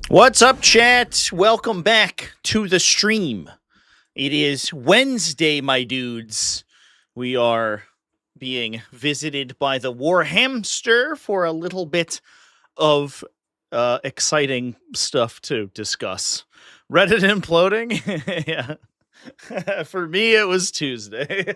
What's up, chat? Welcome back to the stream. It is Wednesday, my dudes. We are being visited by the Warhamster for a little bit of exciting stuff to discuss. Reddit imploding? Yeah. For me, it was Tuesday.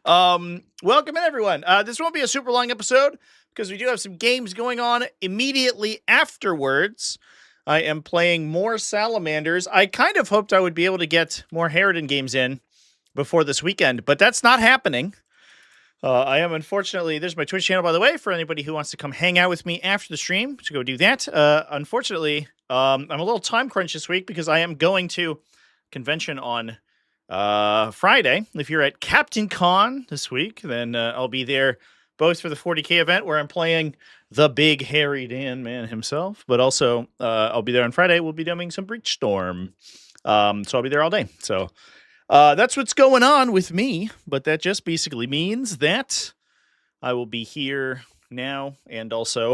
Welcome in, everyone. This won't be a super long episode because we do have some games going on immediately afterwards. I am playing more Salamanders. I kind of hoped I would be able to get more Harridan games in before this weekend, but that's not happening. I am, unfortunately, there's my Twitch channel, by the way, for anybody who wants to come hang out with me after the stream to go do that. Unfortunately, I'm a little time crunch this week because I am going to convention on Friday. If you're at Captain Con this week, then I'll be there both for the 40k event where I'm playing the big hairy Dan man himself, but also I'll be there on Friday. We'll be doing some Breachstorm. So I'll be there all day. So that's what's going on with me, but that just basically means that I will be here now and also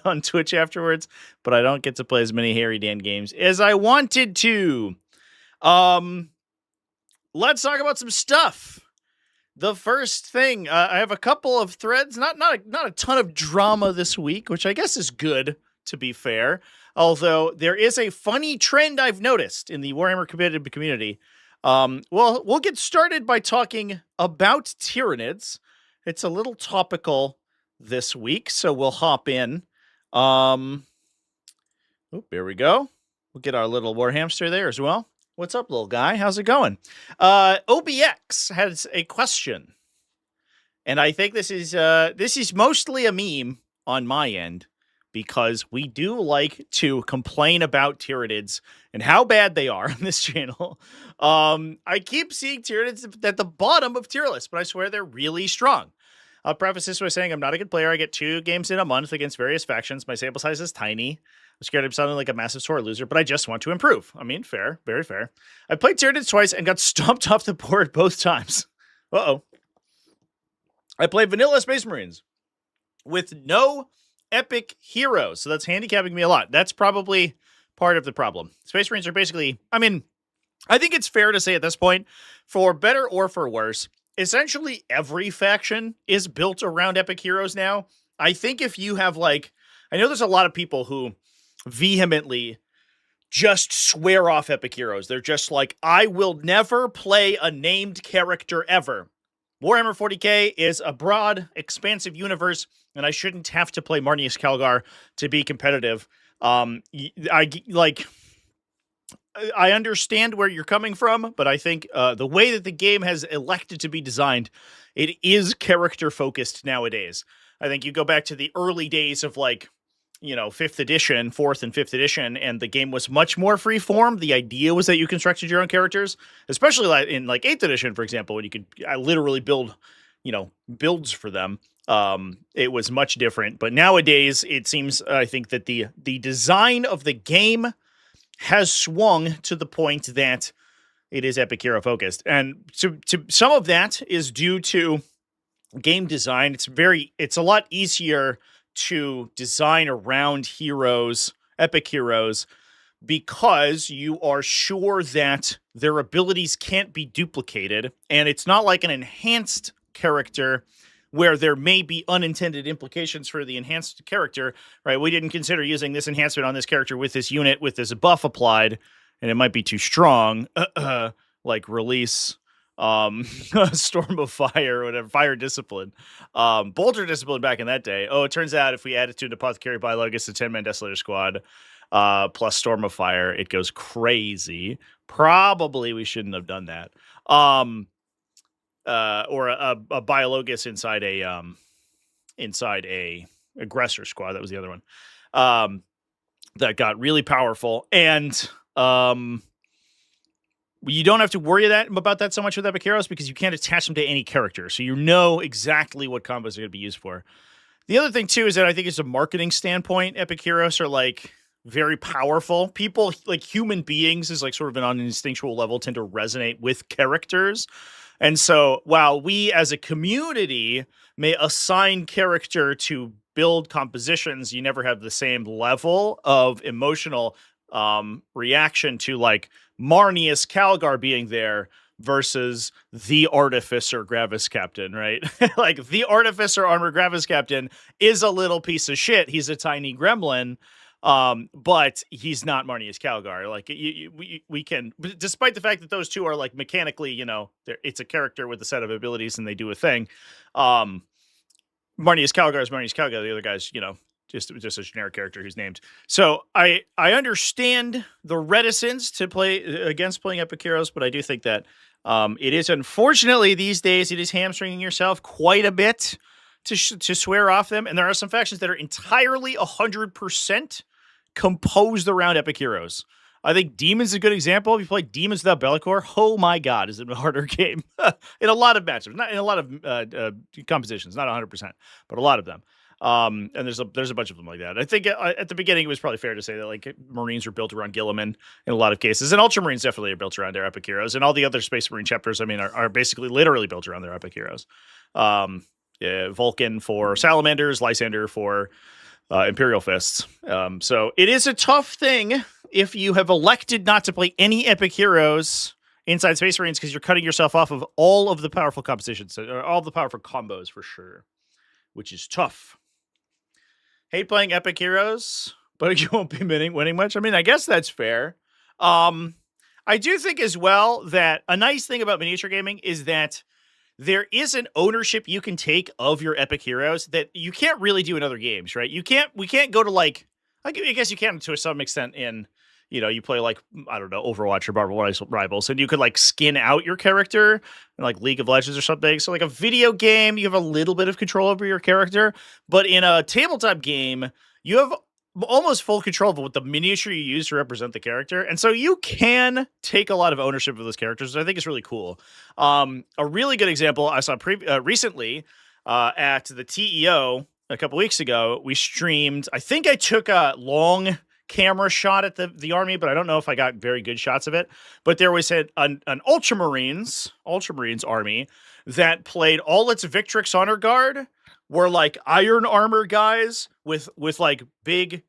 on Twitch afterwards, but I don't get to play as many Harry Dan games as I wanted to. Let's talk about some stuff. The first thing, I have a couple of threads, not a ton of drama this week, which I guess is good, to be fair. Although there is a funny trend I've noticed in the Warhammer competitive community. Well, we'll get started by talking about Tyranids. It's a little topical this week, so we'll hop in. Oh, there we go. We'll get our little Warhamster there as well. What's up, little guy? How's it going? OBX has a question, and I think this is mostly a meme on my end because we do like to complain about Tyranids and how bad they are on this channel. I keep seeing Tyranids at the bottom of tier lists, but I swear they're really strong. I'll preface this by saying I'm not a good player. I get 2 games in a month against various factions. My sample size is tiny. I'm scared I'm sounding like a massive sore loser, but I just want to improve. I mean, fair, very fair. I played Tyranids twice and got stomped off the board both times. Uh-oh. I played vanilla Space Marines with no epic heroes, so that's handicapping me a lot. That's probably part of the problem. Space Marines are basically, I mean, I think it's fair to say at this point, for better or for worse, essentially every faction is built around epic heroes now. I think if you have, like, I know there's a lot of people who vehemently just swear off epic heroes. They're just like, I will never play a named character ever. Warhammer 40k is a broad, expansive universe, and I shouldn't have to play Marnius Calgar to be competitive. I understand where you're coming from, but I think the way that the game has elected to be designed, it is character-focused nowadays. I think you go back to the early days of, like, 5th edition, 4th and 5th edition, and the game was much more free-form. The idea was that you constructed your own characters, especially in 8th edition, for example, when you could literally build builds for them. It was much different, but nowadays it seems, I think that the design of the game has swung to the point that it is epic hero focused, and to some of that is due to game design. It's a lot easier to design around heroes, epic heroes, because you are sure that their abilities can't be duplicated, and it's not like an enhanced character where there may be unintended implications for the enhanced character, right? We didn't consider using this enhancement on this character with this unit with this buff applied, and it might be too strong, like release, Storm of Fire or whatever, Fire Discipline, Bolter Discipline back in that day. Oh, it turns out if we add it to an Apothecary Bylaw against a 10-man Desolator squad, plus Storm of Fire, it goes crazy. Probably we shouldn't have done that. Or a Biologus inside a aggressor squad. That was the other one. That got really powerful, and you don't have to worry about that so much with epic heroes because you can't attach them to any character, so you know exactly what combos are going to be used for. The other thing too is that I think it's a marketing standpoint. Epic heroes are like very powerful. People, like human beings, is like sort of on an instinctual level, tend to resonate with characters. And so while we as a community may assign character to build compositions, you never have the same level of emotional reaction to like Marnius Calgar being there versus the Artificer Gravis Captain, right? Like the Artificer Armor Gravis Captain is a little piece of shit. He's a tiny gremlin. But he's not Marnius Calgar. Like we can, despite the fact that those two are like mechanically, it's a character with a set of abilities and they do a thing. Marnius Calgar is Marnius Calgar. The other guy's, just a generic character who's named. So I understand the reticence to play against playing epic heroes, but I do think that it is, unfortunately these days, it is hamstringing yourself quite a bit to swear off them. And there are some factions that are entirely 100% composed around epic heroes. I think Demon's a good example. If you play Demons without Bellicor, oh my god, is it a harder game? In a lot of matchups, not in a lot of compositions, not 100%, but a lot of them. And there's a bunch of them like that. I think at the beginning it was probably fair to say that like Marines were built around Guilliman in a lot of cases, and Ultramarines definitely are built around their epic heroes, and all the other Space Marine chapters, I mean, are basically literally built around their epic heroes. Vulcan for Salamanders, Lysander for Imperial Fists. So it is a tough thing if you have elected not to play any epic heroes inside Space Marines because you're cutting yourself off of all of the powerful compositions, or all the powerful combos for sure, which is tough. Hate playing epic heroes, but you won't be winning much. I mean, I guess that's fair. I do think as well that a nice thing about miniature gaming is that there is an ownership you can take of your epic heroes that you can't really do in other games, right? We can't go to like, I guess you can to some extent in, you play like, I don't know, Overwatch or Marvel Rivals, and you could like skin out your character in like League of Legends or something. So like a video game, you have a little bit of control over your character, but in a tabletop game, you have almost full control of what the miniature you use to represent the character. And so you can take a lot of ownership of those characters, which I think is really cool. A really good example I saw recently at the TEO a couple weeks ago, we streamed, I think I took a long camera shot at the army, but I don't know if I got very good shots of it. But there was an Ultramarines army that played all its Victrix Honor Guard were like iron armor guys with like big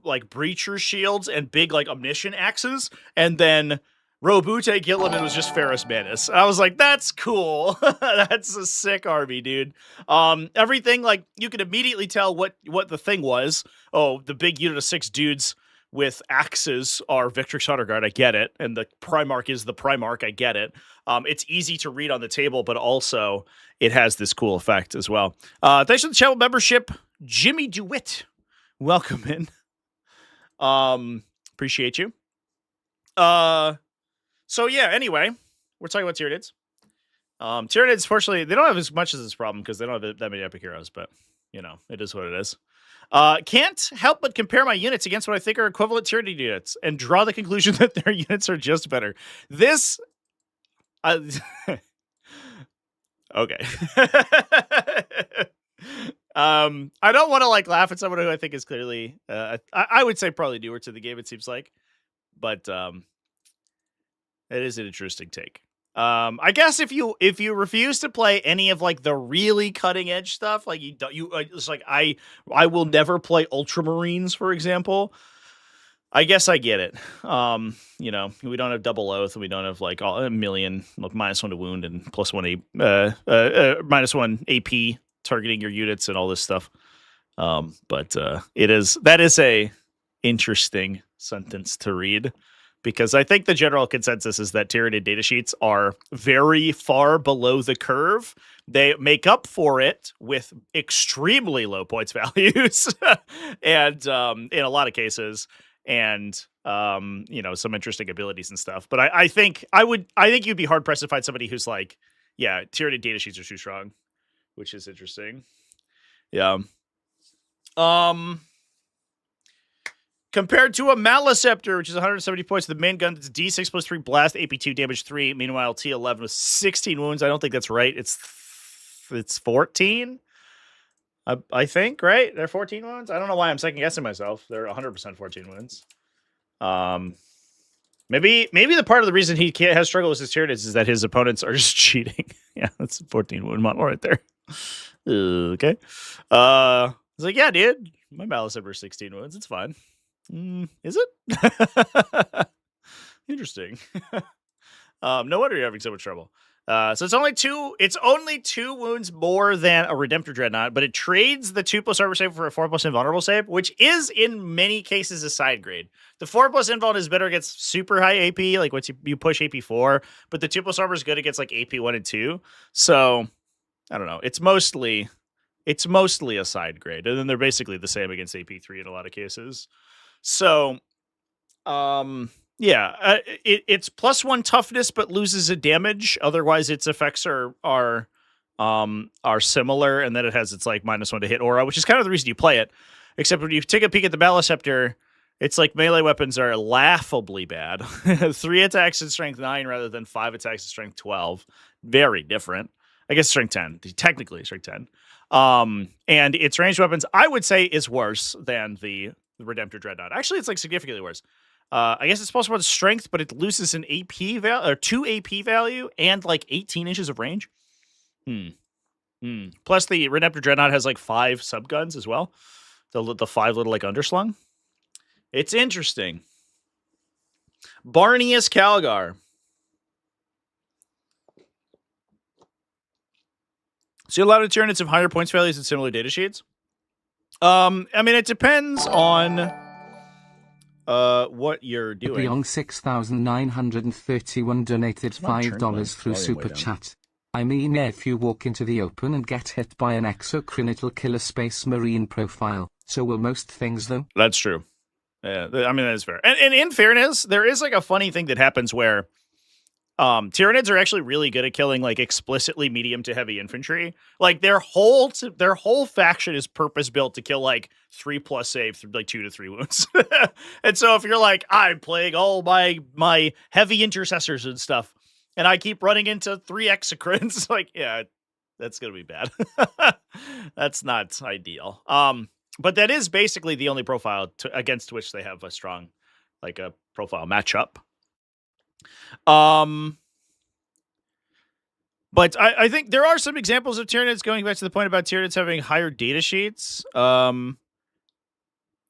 like breacher shields and big like omniscient axes, and then Robute Gilliman was just Ferrus Manus. I was like, that's cool. That's a sick army, dude. Everything, like, you could immediately tell what the thing was. Oh, the big unit of 6 dudes with axes are Victrix Honor Guard. I get it. And the Primarch is the Primarch. I get it. It's easy to read on the table, but also it has this cool effect as well. Thanks for the channel membership, Jimmy DeWitt. Welcome in. Appreciate you. So yeah, anyway, we're talking about Tyranids. Tyranids, fortunately, they don't have as much as this problem because they don't have that many epic heroes, but, you know, it is what it is. Can't help but compare my units against what I think are equivalent Tyranid units and draw the conclusion that their units are just better. This... Okay. I don't want to like laugh at someone who I think is clearly, I would say probably newer to the game. It seems like, but it is an interesting take. I guess if you refuse to play any of like the really cutting edge stuff, like it's like I will never play Ultramarines, for example. I guess I get it. You know, we don't have double oath, and we don't have like a million like -1 to wound and +1 -1 AP targeting your units and all this stuff. But that is a interesting sentence to read, because I think the general consensus is that Tyranid datasheets are very far below the curve. They make up for it with extremely low points values, and in a lot of cases, and you know, some interesting abilities and stuff. But I think you'd be hard pressed to find somebody who's like, yeah, Tyranid datasheets are too strong, which is interesting. Yeah. Compared to a Maleceptor, which is 170 points, the main gun that's D6 plus 3 blast, AP2 damage 3. Meanwhile, T11 was 16 wounds. I don't think that's right. It's 14. I think, right? They're 14 wounds. I don't know why I'm second guessing myself. They're 100% 14 wounds. Maybe the part of the reason he has struggled with his Tyranids is that his opponents are just cheating. Yeah, that's a 14 wound model right there. Okay. It's like, yeah, dude, my Maleceptor is 16 wounds. It's fine. Is it? Interesting. No wonder you're having so much trouble. So it's only two wounds more than a Redemptor Dreadnought, but it trades the 2+ armor save for a 4+ invulnerable save, which is in many cases a side grade. The 4+ invuln is better against super high AP, like once you push AP 4, but the 2+ armor is good against like AP 1 and 2. So I don't know. It's mostly a side grade, and then they're basically the same against AP 3 in a lot of cases. So, yeah, it's +1 toughness, but loses a damage. Otherwise, its effects are similar, and then it has its like -1 to hit aura, which is kind of the reason you play it. Except when you take a peek at the Maleceptor, it's like melee weapons are laughably bad. 3 attacks and strength 9 rather than 5 attacks and strength 12. Very different. I guess strength 10. Technically strength 10. And its ranged weapons, I would say, is worse than the Redemptor Dreadnought. Actually, it's like significantly worse. I guess it's supposed to have strength, but it loses an AP value or 2 AP value and like 18 inches of range. Plus, the Redemptor Dreadnought has like 5 subguns as well. The 5 little like underslung. It's interesting. Barnius Calgar. See, a lot of Tyranids have higher points values and similar data sheets. I mean, it depends on what you're doing. Beyond 6,931 donated $5 through Super Chat. I mean, if you walk into the open and get hit by an exocrine, it'll kill a Space Marine profile. So will most things, though. That's true. Yeah, I mean, that is fair. And in fairness, there is like a funny thing that happens where Tyranids are actually really good at killing like explicitly medium to heavy infantry. Like their whole faction is purpose built to kill like 3+ save through like 2 to 3 wounds. And so if you're like, I'm playing all my heavy intercessors and stuff, and I keep running into 3 exocrines, like, yeah, that's gonna be bad. That's not ideal. But that is basically the only profile against which they have a strong, like a profile matchup. But I think there are some examples of Tyranids, going back to the point about Tyranids having higher data sheets, or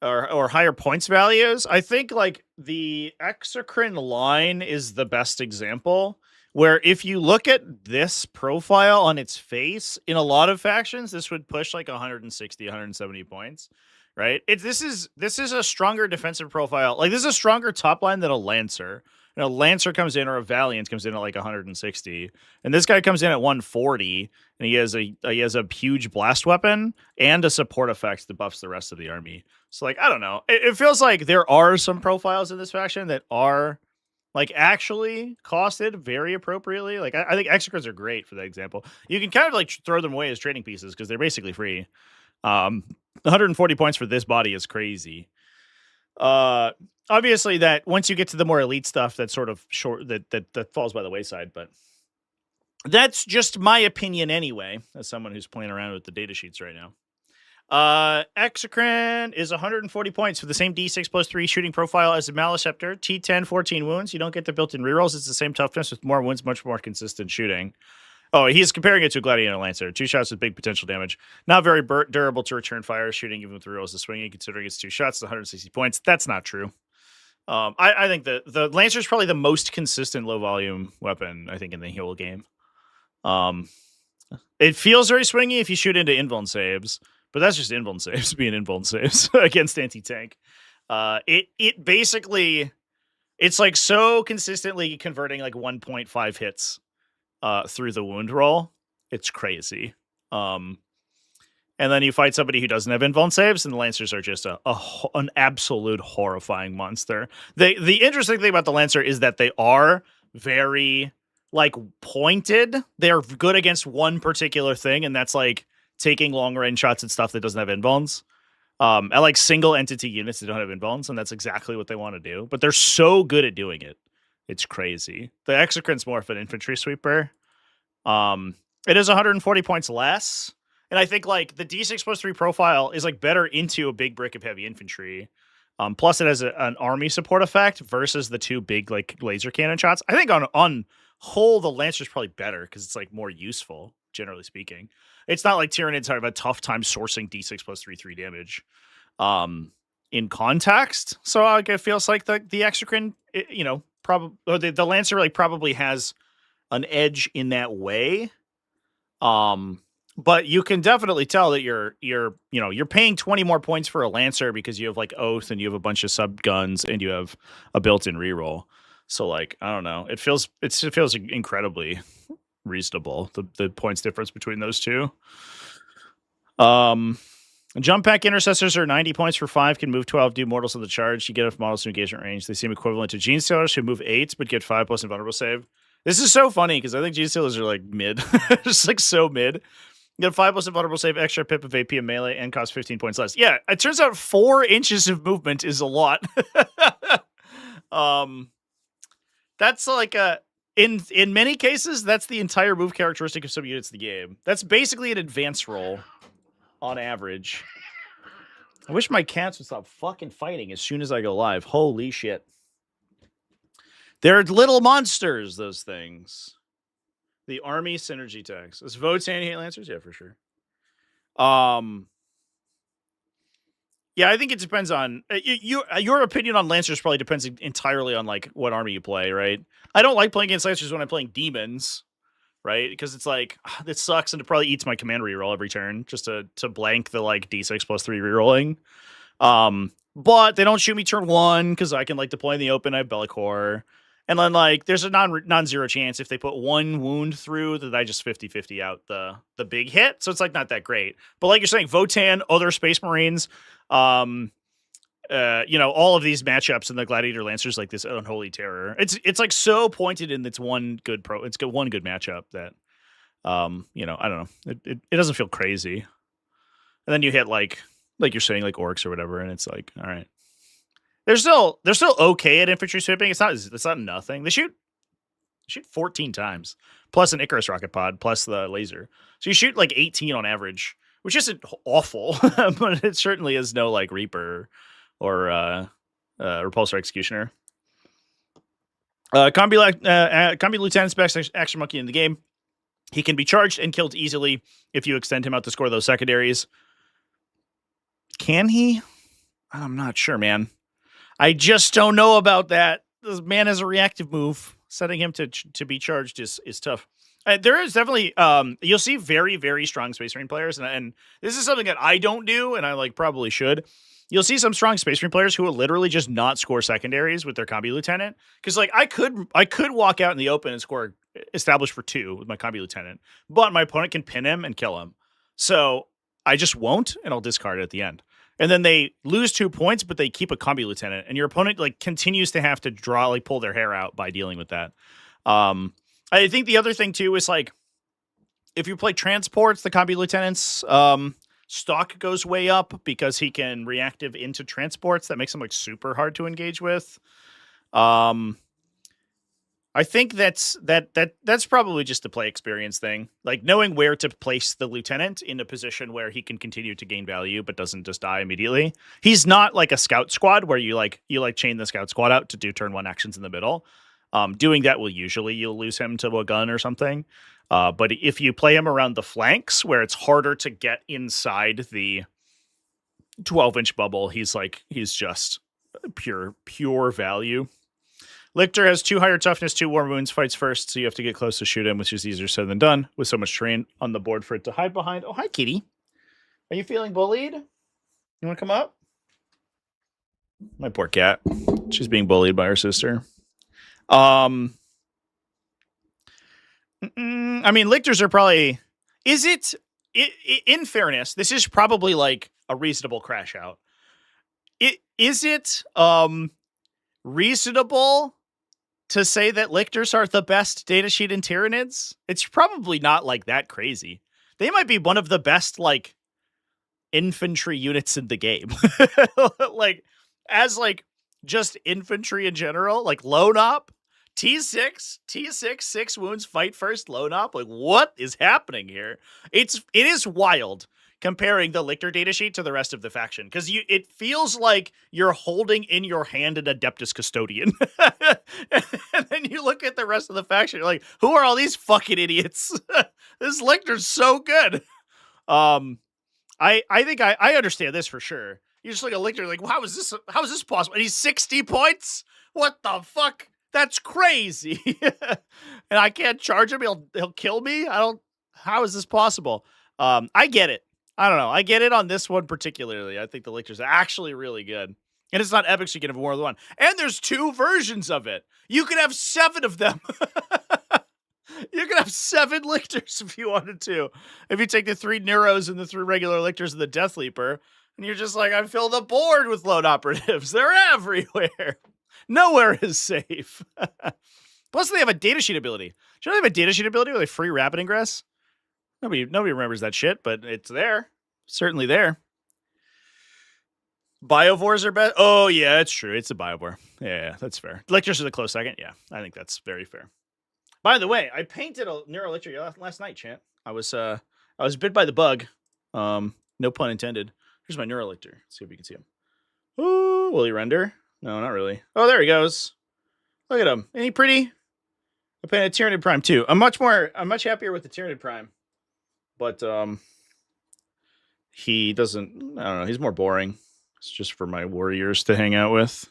higher points values. I think like the exocrine line is the best example, where if you look at this profile on its face, in a lot of factions, this would push like 160, 170 points, right? This is a stronger defensive profile. Like this is a stronger top line than a Lancer. You know, Lancer comes in, or a Valiant comes in at like 160, and this guy comes in at 140, and he has a huge blast weapon and a support effect that buffs the rest of the army. So like, I don't know. It feels like there are some profiles in this faction that are like actually costed very appropriately. Like I think exocrines are great for that example. You can kind of like throw them away as trading pieces because they're basically free. 140 points for this body is crazy. Obviously that once you get to the more elite stuff, that's sort of short, that falls by the wayside, but That's just my opinion anyway, as someone who's playing around with the data sheets right now. Exocrine is 140 points for the same D6 plus 3 shooting profile as the Maleceptor. T10, 14 wounds. You don't get the built-in rerolls. It's the same toughness with more wounds, much more consistent shooting. Oh, he's comparing it to a Gladiator Lancer. 2 shots with big potential damage. Not very durable to return fire, shooting even with rerolls to swinging, considering it's 2 shots, 160 points. That's not true. I think the Lancer is probably the most consistent low-volume weapon, I think, in the whole game. It feels very swingy if you shoot into invuln saves, but that's just invuln saves being invuln saves against anti-tank. It basically, it's like so consistently converting like 1.5 hits through the wound roll. It's crazy. And then you fight somebody who doesn't have invuln saves, and the Lancers are just an absolute horrifying monster. The interesting thing about the Lancer is that they are very like pointed. They're good against one particular thing, and that's like taking long range shots and stuff that doesn't have invulns. At like single entity units that don't have invulns, and that's exactly what they want to do. But they're so good at doing it. It's crazy. The Exocrine's more of an infantry sweeper. It is 140 points less. And I think like the D6 plus 3 profile is like better into a big brick of heavy infantry. Plus it has an army support effect versus the 2 big like laser cannon shots. I think on whole, the Lancer's probably better because it's like more useful, generally speaking. It's not like Tyranids have a tough time sourcing D6 plus 3 damage in context. So like, it feels like the Exocrine, you know, probably the Lancer like probably has an edge in that way. But you can definitely tell that you're paying 20 more points for a Lancer because you have like Oath and you have a bunch of sub guns and you have a built-in reroll. So like, I don't know. It feels incredibly reasonable, the points difference between those two. Jump pack intercessors are 90 points for 5, can move 12, do mortals on the charge. You get enough models to engagement range. They seem equivalent to Gene Stealers who move 8 but get 5 plus invulnerable save. This is so funny because I think Gene Stealers are like mid. Just like so mid. You get 5 plus invulnerable save, extra pip of AP and melee, and cost 15 points less. Yeah, it turns out 4 inches of movement is a lot. That's like in many cases, that's the entire move characteristic of some units in the game. That's basically an advance roll on average. I wish my cats would stop fucking fighting as soon as I go live. Holy shit. They're little monsters, those things. The army synergy tax. Is Votan hate Lancers? Yeah, for sure. Yeah, I think it depends on your opinion on Lancers probably depends entirely on like what army you play, right? I don't like playing against Lancers when I'm playing demons, right? Because it's like it sucks and it probably eats my command reroll every turn just to blank the like D6 plus 3 rerolling. But they don't shoot me turn 1 because I can like deploy in the open. I have Bellicor. And then, like, there's a non-zero chance if they put 1 wound through that I just 50-50 out the big hit. So it's, like, not that great. But like you're saying, Votan, other Space Marines, all of these matchups in the Gladiator Lancers, like this unholy terror. It's like, so pointed in its one good one good matchup that, I don't know. It doesn't feel crazy. And then you hit, like you're saying, like, orcs or whatever, and it's like, all right. They're still okay at infantry sweeping. It's not nothing. They shoot 14 times, plus an Icarus rocket pod, plus the laser. So you shoot like 18 on average, which isn't awful, but it certainly is no like Reaper or Repulsor Executioner. Combi Lieutenant's best action monkey in the game. He can be charged and killed easily if you extend him out to score those secondaries. Can he? I'm not sure, man. I just don't know about that. This man has a reactive move. Setting him to be charged is tough. There is definitely you'll see very, very strong Space Marine players, and this is something that I don't do, and I like probably should. You'll see some strong Space Marine players who will literally just not score secondaries with their Combi Lieutenant, because like I could walk out in the open and score establish for 2 with my Combi Lieutenant, but my opponent can pin him and kill him. So I just won't, and I'll discard it at the end. And then they lose 2 points, but they keep a Combi Lieutenant, and your opponent like continues to have to pull their hair out by dealing with that. I think the other thing too is like if you play transports, the Combi Lieutenant's stock goes way up because he can reactive into transports. That makes him like super hard to engage with. I I think that's probably just a play experience thing. Like knowing where to place the lieutenant in a position where he can continue to gain value but doesn't just die immediately. He's not like a scout squad where you chain the scout squad out to do turn 1 actions in the middle. Doing that will usually you'll lose him to a gun or something. But if you play him around the flanks where it's harder to get inside the 12-inch bubble, he's just pure value. Lictor has 2 higher toughness, 2 warm wounds, fights first, so you have to get close to shoot him, which is easier said than done, with so much terrain on the board for it to hide behind. Oh, hi, kitty. Are you feeling bullied? You want to come up? My poor cat. She's being bullied by her sister. I mean, Lictors are probably... Is it... In fairness, this is probably like a reasonable crash out. Is it reasonable to say that Lictors are the best datasheet in Tyranids? It's probably not like that crazy. They might be one of the best like infantry units in the game. Like as like just infantry in general, like lone op, T6, 6 wounds, fight first, lone op. Like what is happening here? It is wild comparing the Lictor datasheet to the rest of the faction, because it feels like you're holding in your hand an Adeptus Custodian. And then you look at the rest of the faction, you're like, who are all these fucking idiots? This Lictor's so good. I think I understand this for sure. You just look at Lictor like, how is this possible? And he's 60 points? What the fuck? That's crazy. And I can't charge him. He'll kill me. How is this possible? I get it. I don't know. I get it on this one particularly. I think the Lictor's actually really good. And it's not epic, so you can have more than one. And there's 2 versions of it. You can have 7 of them. You can have 7 Lictors if you wanted to. If you take the 3 Neros and the 3 regular Lictors and the Death Leaper, and you're just like, I fill the board with lone operatives. They're everywhere. Nowhere is safe. Plus, they have a datasheet ability. Do you know they have a datasheet ability where they free rapid ingress? Nobody remembers that shit, but it's there. Certainly there. Biovores are best. Oh, yeah, it's true. It's a Biovore. Yeah, that's fair. Lictors is a close second. Yeah, I think that's very fair. By the way, I painted a Neurolictor last night, chat. I was bit by the bug. No pun intended. Here's my Neurolictor. Let's see if we can see him. Oh, will he render? No, not really. Oh, there he goes. Look at him. Ain't he pretty? I painted Tyranid Prime too. I'm much happier with the Tyranid Prime. But he doesn't, I don't know, he's more boring. It's just for my warriors to hang out with.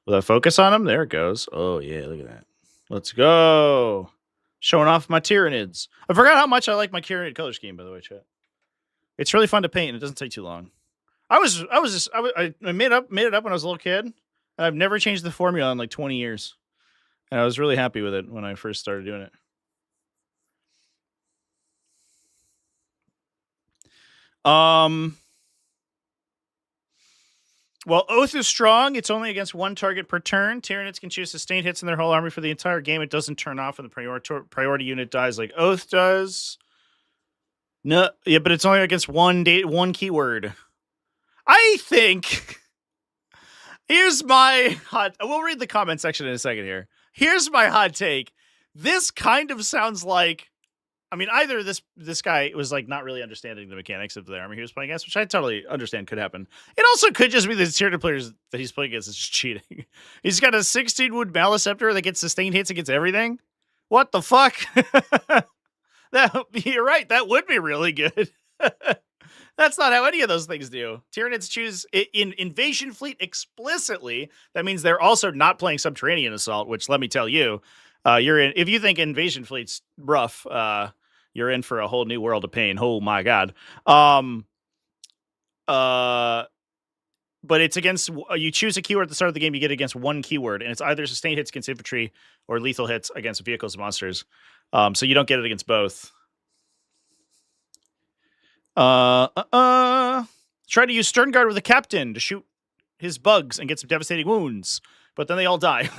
Will I focus on him? There it goes. Oh, yeah, look at that. Let's go. Showing off my Tyranids. I forgot how much I like my Tyranid color scheme, by the way, chat. It's really fun to paint, and it doesn't take too long. I made it up when I was a little kid, and I've never changed the formula in like 20 years. And I was really happy with it when I first started doing it. Well, Oath is strong. It's only against 1 target per turn. Tyranids can choose sustained hits in their whole army for the entire game. It doesn't turn off when the priority unit dies like Oath does. No, yeah, but it's only against one keyword. I think... Here's my hot... We'll read the comment section in a second here. Here's my hot take. This kind of sounds like... I mean, either this guy was like not really understanding the mechanics of the army he was playing against, which I totally understand could happen. It also could just be the Tyranid players that he's playing against is just cheating. He's got a 16 wound Maleceptor that gets sustained hits against everything. What the fuck? You're right. That would be really good. That's not how any of those things do. Tyranids choose in Invasion Fleet explicitly. That means they're also not playing Subterranean Assault, which let me tell you, you're in. If you think Invasion Fleet's rough, you're in for a whole new world of pain. Oh my god. But it's against, you choose a keyword at the start of the game, you get against 1 keyword, and it's either sustained hits against infantry or lethal hits against vehicles and monsters. So you don't get it against both. Try to use Stern Guard with the captain to shoot his bugs and get some devastating wounds, but then they all die.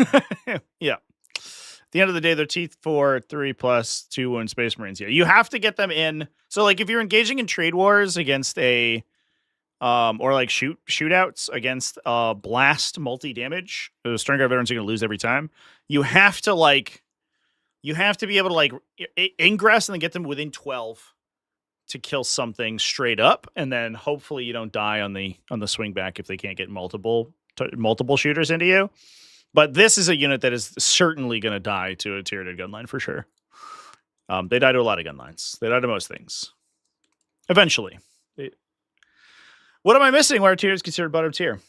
Yeah. At the end of the day, they're T4, 3+ 2 wound Space Marines. Yeah, you have to get them in. So, like, if you're engaging in trade wars against a or like shootouts against blast multi-damage. The Sternguard veterans are going to lose every time. You have to be able to like ingress and then get them within 12 to kill something straight up, and then hopefully you don't die on the swing back if they can't get multiple shooters into you. But this is a unit that is certainly going to die to a Tyranid gunline for sure. They die to a lot of gunlines. They die to most things. Eventually. What am I missing? Why are Tyranids considered bottom tier?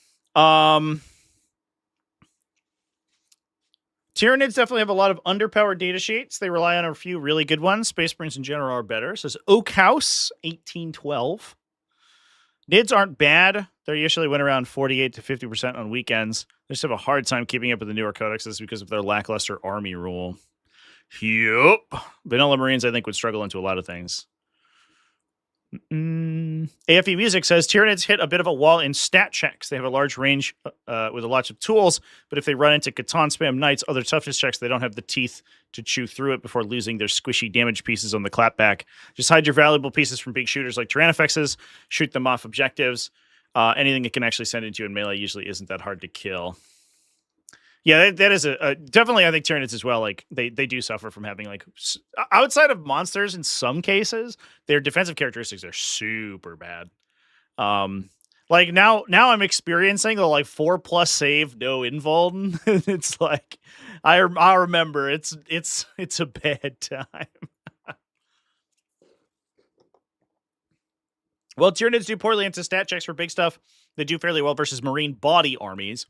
Tyranids definitely have a lot of underpowered data sheets. They rely on a few really good ones. Space Marines in general are better. Says Oak House, 1812. Nids aren't bad. They usually win around 48 to 50% on weekends. They just have a hard time keeping up with the newer codexes because of their lackluster army rule. Yup. Vanilla Marines, I think, would struggle into a lot of things. AFE Music says Tyranids hit a bit of a wall in stat checks. They have a large range with a lot of tools, but if they run into Catan spam knights, other toughness checks, they don't have the teeth to chew through it before losing their squishy damage pieces on the clapback. Just hide your valuable pieces from big shooters like Tyrannifexes, shoot them off objectives. Anything that can actually send into you in melee usually isn't that hard to kill. Yeah, that is definitely. I think Tyranids as well. Like they do suffer from having like outside of monsters in some cases, their defensive characteristics are super bad. Like now I'm experiencing the like 4+ save, no invuln. It's like I remember it's a bad time. Well, Tyranids do poorly into stat checks for big stuff. They do fairly well versus Marine body armies.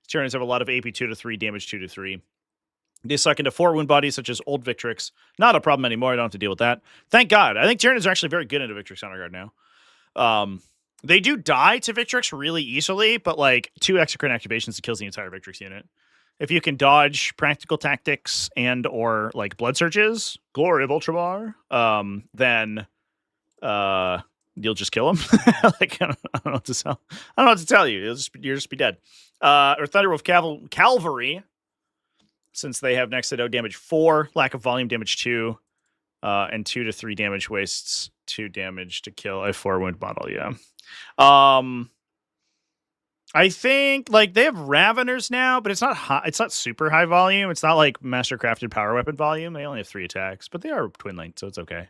Tyranids have a lot of AP 2 to 3, damage 2 to 3. They suck into 4 wound bodies, such as old Victrix. Not a problem anymore. I don't have to deal with that. Thank God. I think Tyranids are actually very good into Victrix Honor Guard now. They do die to Victrix really easily, but like 2 exocrine activations kills the entire Victrix unit. If you can dodge practical tactics and or like blood surges, glory of Ultramar, then you'll just kill him. Like I don't know what to tell. I don't know what to tell you. You'll just be dead. Or Thunderwolf Cavalry, since they have next to no damage 4, lack of volume damage 2, and 2 to 3 damage wastes 2 damage to kill a 4 wound model. Yeah. I think like they have Raveners now, but it's not high, it's not super high volume. It's not like Mastercrafted power weapon volume. They only have 3 attacks, but they are twin linked, so it's okay.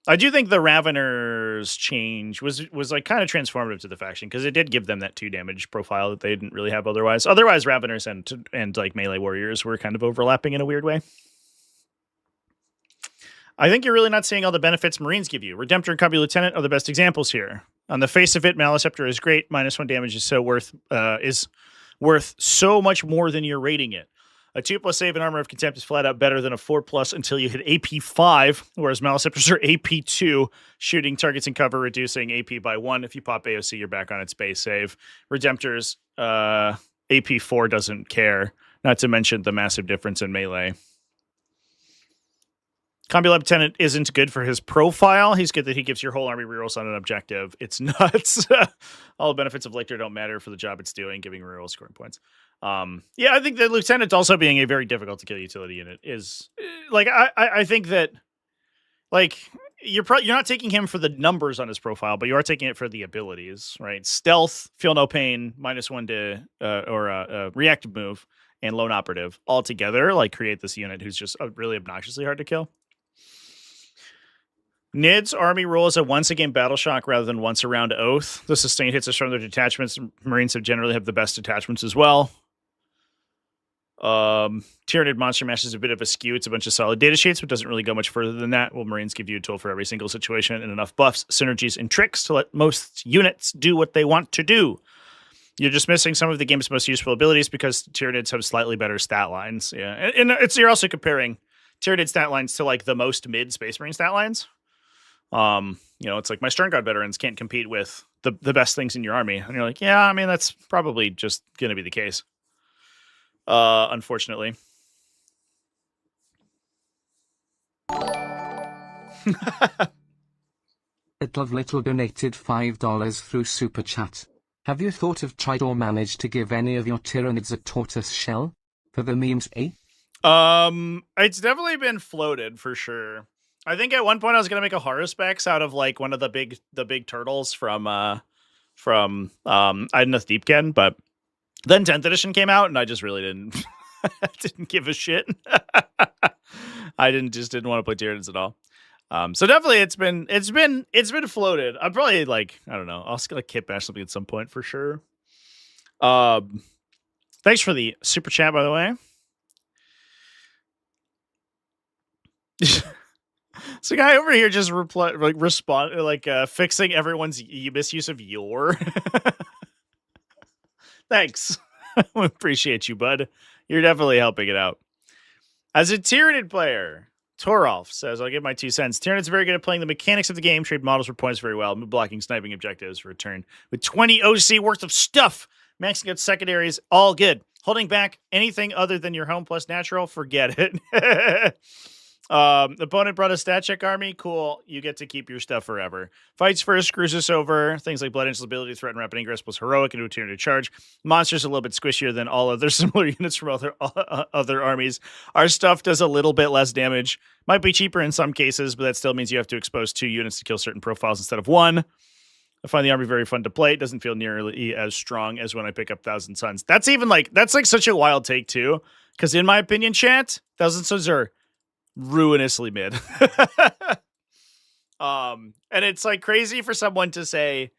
I do think the Raveners change was like kind of transformative to the faction because it did give them that 2 damage profile that they didn't really have otherwise. Otherwise, Raveners and like melee warriors were kind of overlapping in a weird way. I think you're really not seeing all the benefits Marines give you. Redemptor and Cubby Lieutenant are the best examples here. On the face of it, Maliceptor is great. -1 damage is worth so much more than you're rating it. A 2+ save and Armor of Contempt is flat out better than a 4+ until you hit AP 5, whereas Maliceptors are AP 2, shooting targets in cover, reducing AP by 1. If you pop AOC, you're back on its base save. Redemptors, AP 4 doesn't care, not to mention the massive difference in melee. Combi Lieutenant isn't good for his profile. He's good that he gives your whole army rerolls on an objective. It's nuts. All the benefits of Lictor don't matter for the job it's doing, giving reroll scoring points. Yeah, I think the Lieutenant also being a very difficult to kill utility unit is like I think that like you're not taking him for the numbers on his profile, but you are taking it for the abilities, right? Stealth, feel no pain, -1 to reactive move, and lone operative all together like create this unit who's just really obnoxiously hard to kill. Nid's army rule is a once-a-game battle shock rather than once-a-round oath. The sustained hits are from their detachments. Marines have generally have the best detachments as well. Tyranid Monster Mash is a bit of a skew. It's a bunch of solid data sheets, but doesn't really go much further than that. Well, Marines give you a tool for every single situation and enough buffs, synergies, and tricks to let most units do what they want to do. You're just missing some of the game's most useful abilities because Tyranids have slightly better stat lines. Yeah, and you're also comparing Tyranid stat lines to like the most mid Space Marine stat lines. It's like my Sternguard veterans can't compete with the best things in your army. And you're like, yeah, I mean, that's probably just going to be the case. Unfortunately. Love Little donated $5 through Super Chat. Have you thought of tried or managed to give any of your Tyranids a tortoise shell? For the memes, eh? It's definitely been floated for sure. I think at one point I was gonna make a horror specs out of like one of the big turtles from Idoneth Deepkin, but then 10th edition came out and I just really didn't give a shit. I didn't want to play Tyranids at all. So definitely it's been floated. I'm probably like, I don't know, I'll just gonna kit bash something at some point for sure. Thanks for the super chat, by the way. So guy over here just fixing everyone's misuse of your. Thanks. We appreciate you, bud. You're definitely helping it out. As a Tyranid player, Torolf says, I'll give my 2 cents. Tyranid's very good at playing the mechanics of the game, trade models for points very well, move blocking, sniping objectives for a turn. With 20 OC worth of stuff, maxing out secondaries, all good. Holding back anything other than your home plus natural, forget it. Opponent brought a stat check army. Cool. You get to keep your stuff forever. Fights first, cruises over. Things like Blood Angel's ability, threat, and rapid ingress plus heroic into a turn to charge. Monsters a little bit squishier than all other similar units from other armies. Our stuff does a little bit less damage. Might be cheaper in some cases, but that still means you have to expose 2 units to kill certain profiles instead of 1. I find the army very fun to play. It doesn't feel nearly as strong as when I pick up Thousand Suns. That's like such a wild take too. Because in my opinion, chat, Thousand Suns are ruinously mid. And it's like crazy for someone to say,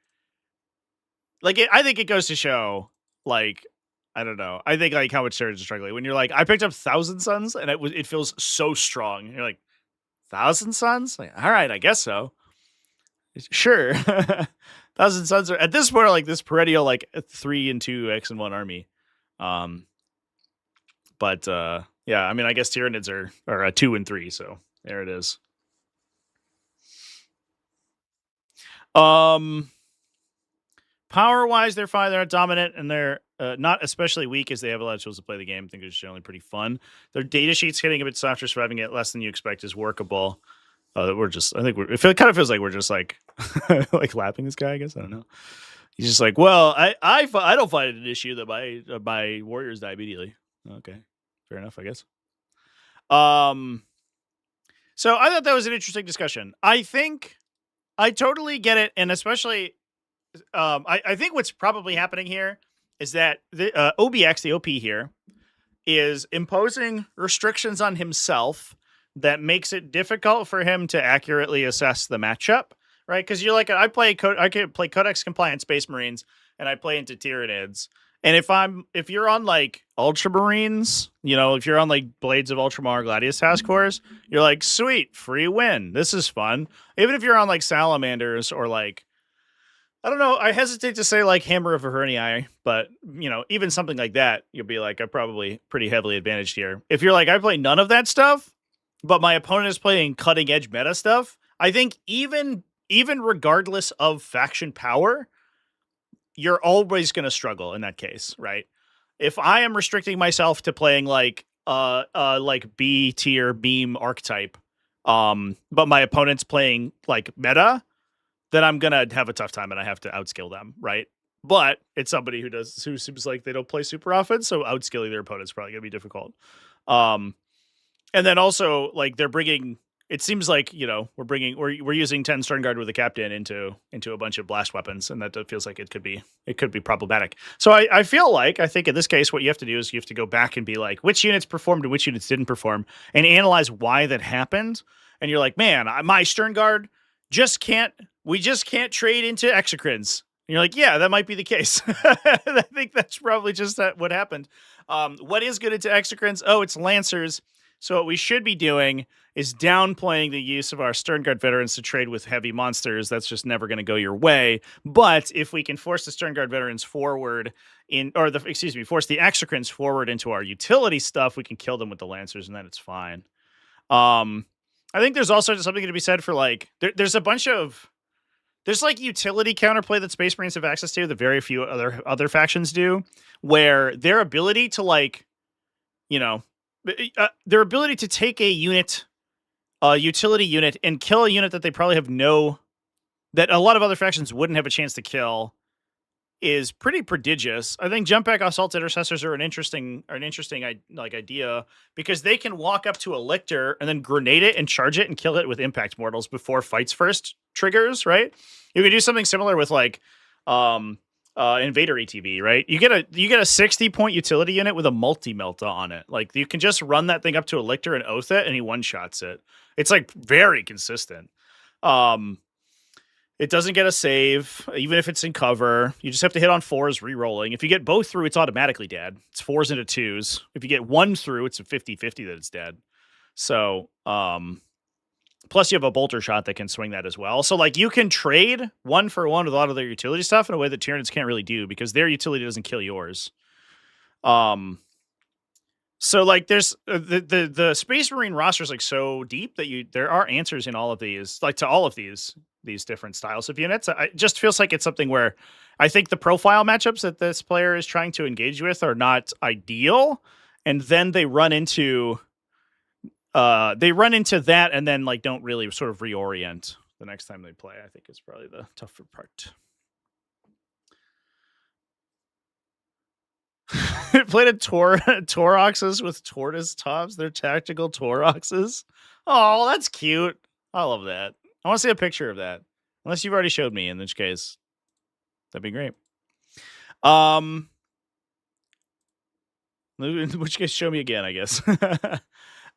like, I think it goes to show, like, I don't know. I think like how much Sarah's struggling when you're like, I picked up Thousand Suns and it feels so strong. You're like, Thousand Suns? Like, all right, I guess so. Sure. Thousand Suns are at this point are like this perennial like 3 and 2 X and 1 army. But yeah, I mean, I guess Tyranids are a 2 and 3, so there it is. Power-wise, they're fine. They're not dominant, and they're not especially weak as they have a lot of tools to play the game. I think they're generally pretty fun. Their data sheets getting a bit softer, surviving it less than you expect is workable. It kind of feels like we're just like like lapping this guy, I guess. I don't know. He's just like, well, I don't find it an issue that my warriors die immediately. Okay. Fair enough, I guess. So I thought that was an interesting discussion. I think I totally get it, and especially, I think what's probably happening here is that the OBX, the OP here, is imposing restrictions on himself that makes it difficult for him to accurately assess the matchup, right? Because you're like, I can play Codex compliant Space Marines, and I play into Tyranids. And if you're on like Ultramarines, if you're on like Blades of Ultramar Gladius Task Force, you're like, sweet, free win. This is fun. Even if you're on like Salamanders or like, I don't know, I hesitate to say like Hammer of Verhernii, but even something like that, you'll be like, I'm probably pretty heavily advantaged here. If you're like, I play none of that stuff, but my opponent is playing cutting edge meta stuff, I think even regardless of faction power, you're always going to struggle in that case, right? If I am restricting myself to playing like B tier beam archetype, but my opponent's playing like meta, then I'm going to have a tough time and I have to outskill them, right? But it's somebody who seems like they don't play super often, so outskilling their opponent's probably going to be difficult. And then also like they're bringing, it seems like, we're using 10 Sternguard with a captain into a bunch of blast weapons, and that feels like it could be problematic. So I think in this case, what you have to do is you have to go back and be like, which units performed and which units didn't perform, and analyze why that happened. And you're like, man, my Sternguard we just can't trade into Exocrines. And you're like, yeah, that might be the case. I think that's probably just what happened. What is good into Exocrines? Oh, it's Lancers. So what we should be doing is downplaying the use of our Sternguard veterans to trade with heavy monsters. That's just never going to go your way. But if we can force the Sternguard veterans forward force the Exocrines forward into our utility stuff, we can kill them with the Lancers, and then it's fine. I think there's also something to be said for like, there's like utility counterplay that Space Marines have access to that very few other factions do, where their ability to like, their ability to take a utility unit and kill a unit that they probably that a lot of other factions wouldn't have a chance to kill is pretty prodigious. I think jump back assault intercessors are an interesting idea because they can walk up to a lictor and then grenade it and charge it and kill it with impact mortals before fights first triggers, right? You could do something similar with like Invader ATV, right? You get a 60-point utility unit with a multi-melta on it. Like you can just run that thing up to a lictor and oath it and he one-shots it. It's like very consistent. It doesn't get a save, even if it's in cover. You just have to hit on 4s re-rolling. If you get both through, it's automatically dead. It's 4s into 2s. If you get 1 through, it's a 50-50 that it's dead. So, plus you have a bolter shot that can swing that as well. So, like, you can trade 1 for 1 with a lot of their utility stuff in a way that Tyranids can't really do because their utility doesn't kill yours. So, like, there's the Space Marine roster is like so deep that there are answers in all of these, like to all of these different styles of units. It just feels like it's something where I think the profile matchups that this player is trying to engage with are not ideal, and then they run into that, and then like don't really sort of reorient the next time they play. I think is probably the tougher part. Played a Tauroxes with tortoise tops. They're tactical Tauroxes. Oh, that's cute. I love that. I want to see a picture of that. Unless you've already showed me, in which case, that'd be great. In which case, show me again, I guess.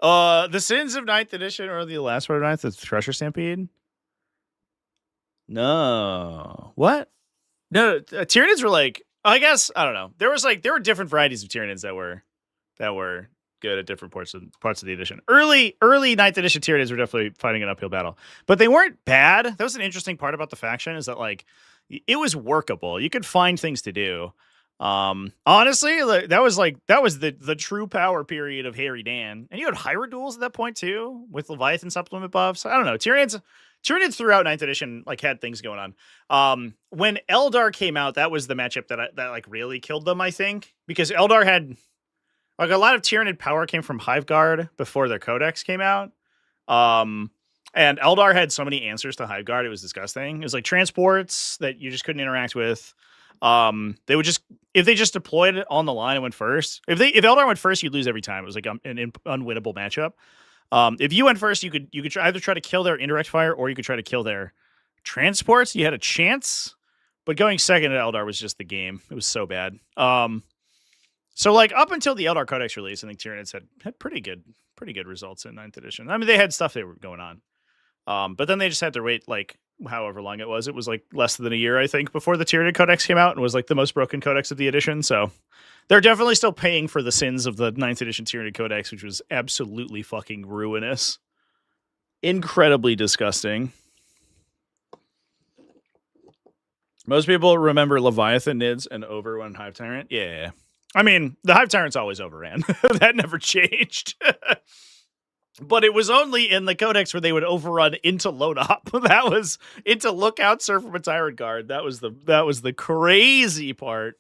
The Sins of 9th Edition or the last one of 9th, the Treasure Stampede? No. What? No, Tyranids were like, I guess, I don't know. There were different varieties of Tyranids that were good at different parts of the edition. Early 9th edition Tyranids were definitely fighting an uphill battle, but they weren't bad. That was an interesting part about the faction, is that like it was workable. You could find things to do. Honestly, that was the true power period of Harry Dan, and you had Hieroduals at that point too with Leviathan supplement buffs. I don't know. Tyranids throughout 9th edition like had things going on. When Eldar came out, that was the matchup that like really killed them, I think, because Eldar had like a lot of Tyranid power came from Hiveguard before their Codex came out. And Eldar had so many answers to Hiveguard, it was disgusting. It was like transports that you just couldn't interact with. They would just, if they just deployed it on the line and went first, if Eldar went first, you'd lose every time. It was like an unwinnable matchup. If you went first, you could either try to kill their indirect fire or you could try to kill their transports. You had a chance, but going second at Eldar was just the game. It was so bad. So like up until the Eldar Codex release, I think Tyranids had pretty good results in 9th edition. I mean, they had stuff they were going on. But then they just had to wait like however long it was. It was like less than a year, I think, before the Tyranid Codex came out and was like the most broken codex of the edition. So they're definitely still paying for the sins of the 9th edition Tyranid Codex, which was absolutely fucking ruinous. Incredibly disgusting. Most people remember Leviathan Nids and Overrun Hive Tyrant. Yeah. I mean, the Hive Tyrant's always overran. That never changed. But it was only in the Codex where they would overrun into Load Op. That was into Lookout, Serve from a Tyrant Guard. That was the crazy part.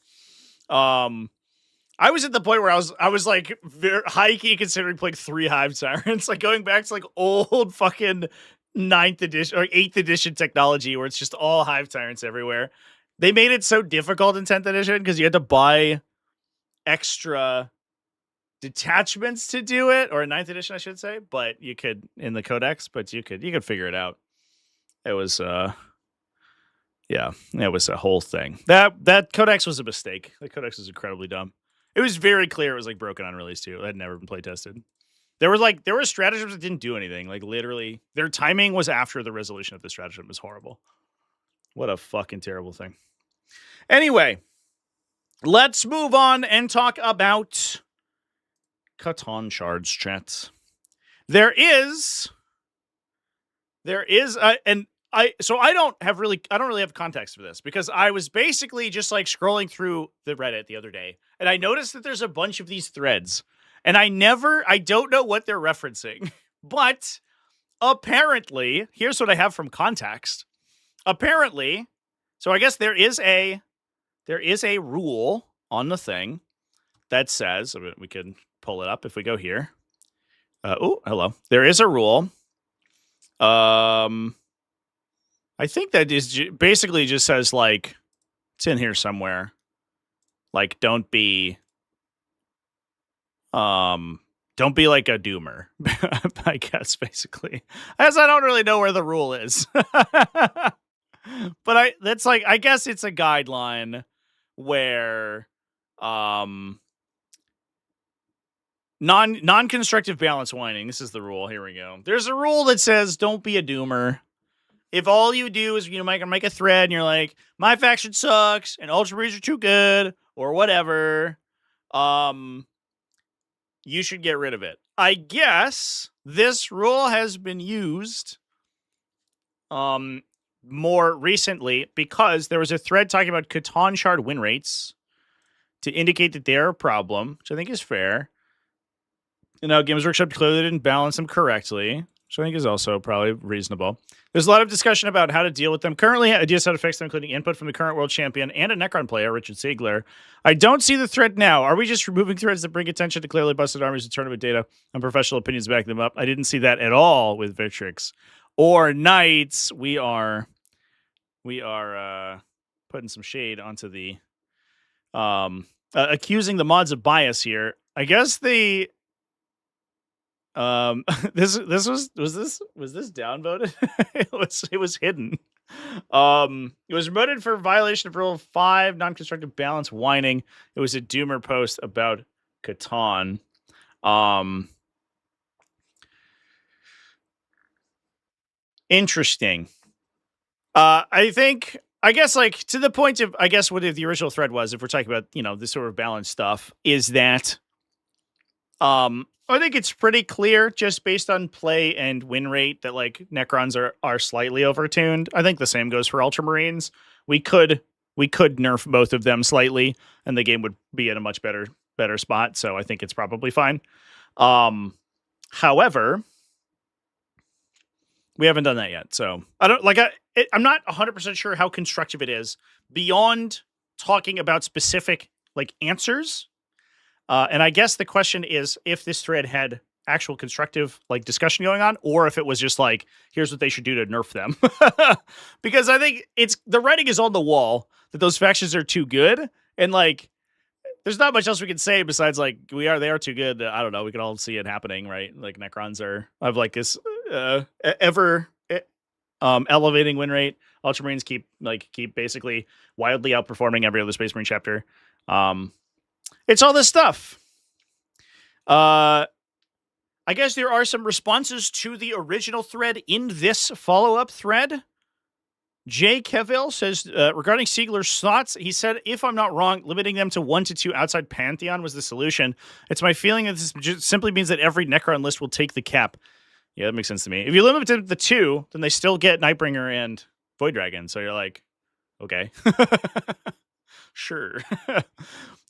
I was at the point where I was like very high key considering playing 3 Hive Tyrants, like going back to like old fucking 9th edition or 8th edition technology where it's just all Hive Tyrants everywhere. They made it so difficult in 10th edition because you had to buy extra detachments to do it, or in 9th edition, I should say, but you could in the Codex, but you could figure it out. It was yeah, it was a whole thing. That Codex was a mistake. The Codex was incredibly dumb. It was very clear it was like broken on release too. It had never been play tested. There were stratagems that didn't do anything. Like literally, their timing was after the resolution of the stratagem. It was horrible. What a fucking terrible thing. Anyway, let's move on and talk about Catan Shards, chat. There is, and I don't really have context for this because I was basically just like scrolling through the Reddit the other day and I noticed that there's a bunch of these threads and I don't know what they're referencing, but apparently, here's what I have from context. Apparently, so I guess there is a rule on the thing that says, we can pull it up if we go here. Oh, hello. There is a rule. I think that is basically just says like It's in here somewhere. Like, don't be like a doomer, I guess, basically. As I don't really know where the rule is. But I guess it's a guideline where non-constructive balance whining. This is the rule. Here we go. There's a rule that says don't be a doomer. If all you do is make a thread and you're like, my faction sucks and Ultramarines are too good or whatever, you should get rid of it. I guess this rule has been used more recently because there was a thread talking about Catan Shard win rates to indicate that they're a problem, which I think is fair. And now Games Workshop clearly didn't balance them correctly, which I think is also probably reasonable. There's a lot of discussion about how to deal with them. Currently, ideas how to fix them, including input from the current world champion and a Necron player, Richard Siegler. I don't see the thread now. Are we just removing threads that bring attention to clearly busted armies and tournament data and professional opinions backing them up? I didn't see that at all with Victrix or Knights. We are putting some shade onto the accusing the mods of bias here. I guess the this was this downvoted? it was hidden. It was promoted for violation of Rule 5, non-constructive balance whining. It was a doomer post about Catan. Interesting. I guess like to the point of what the original thread was, if we're talking about, this sort of balance stuff, is that I think it's pretty clear just based on play and win rate that like Necrons are slightly overtuned. I think the same goes for Ultramarines. We could nerf both of them slightly and the game would be in a much better spot. So I think it's probably fine. However, we haven't done that yet. So I don't I'm not 100% sure how constructive it is beyond talking about specific like answers. And I guess the question is if this thread had actual constructive like discussion going on, or if it was just like, here's what they should do to nerf them. Because I think the writing is on the wall that those factions are too good. And like, there's not much else we can say besides like, they are too good. I don't know. We can all see it happening, right? Like Necrons have like this ever elevating win rate. Ultramarines keep basically wildly outperforming every other Space Marine chapter. It's all this stuff. I guess there are some responses to the original thread in this follow-up thread. Jay Keville says, regarding Siegler's thoughts, he said, if I'm not wrong, limiting them to 1 to 2 outside Pantheon was the solution. It's my feeling that this just simply means that every Necron list will take the cap. Yeah, that makes sense to me. If you limit it to the 2, then they still get Nightbringer and Void Dragon. So you're like, okay. Sure.